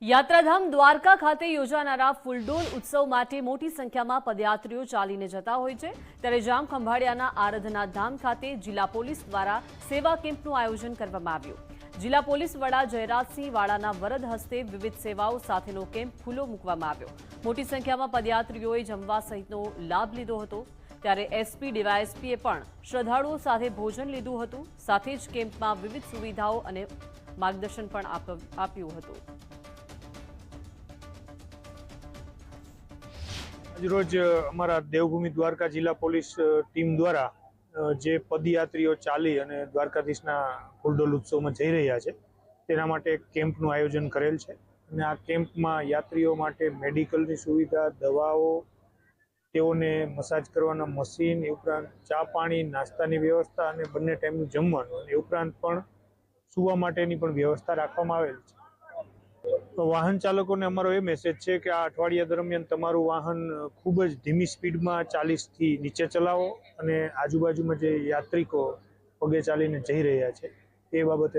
યાત્રાધામ દ્વારકા ખાતે યોજાનારા ફૂલડોલ ઉત્સવ માટે મોટી સંખ્યામાં પદયાત્રીઓ ચાલીને જતા હોય છે, ત્યારે જામ ખંભાળિયાના આરાધના ધામ ખાતે જિલ્લા પોલીસ દ્વારા સેવા કેમ્પનું આયોજન કરવામાં આવ્યું। જિલ્લા પોલીસ વડા જયરાજસિંહ વાળાના વરદ હસ્તે વિવિધ સેવાઓ સાથેનો કેમ્પ ખુલ્લો મૂકવામાં આવ્યો। મોટી સંખ્યામાં પદયાત્રીઓએ જમવા સહિતનો લાભ લીધો હતો, ત્યારે એસપી ડીવાયએસપીએ પણ શ્રદ્ધાળુઓ સાથે ભોજન લીધું હતું। સાથે જ કેમ્પમાં વિવિધ સુવિધાઓ અને માર્ગદર્શન પણ આપ્યું હતું। રોજ અમારા દેવભૂમિ દ્વારકા જિલ્લા પોલીસ ટીમ દ્વારા જે પદયાત્રીઓ ચાલી અને દ્વારકાધીશના ફૂલડોલ ઉત્સવમાં જઈ રહ્યા છે તેના માટે એક કેમ્પનું આયોજન કરેલ છે અને આ કેમ્પમાં યાત્રીઓ માટે મેડિકલની સુવિધા, દવાઓ, તેઓને મસાજ કરવાના મશીન, એ ઉપરાંત ચા પાણી નાસ્તાની વ્યવસ્થા અને બંને ટાઈમનું જમવાનું, એ ઉપરાંત પણ સૂવા માટેની પણ વ્યવસ્થા રાખવામાં આવેલ છે। તો વાહન ચાલકોને અમારો એ મેસેજ છે કે આ અઠવાડિયા દરમિયાન તમારું વાહન ખૂબ જ ધીમી સ્પીડમાં 40થી નીચે ચલાવો અને આજુબાજુમાં જે યાત્રિકો પગે ચાલીને જઈ રહ્યા છે એ બાબતે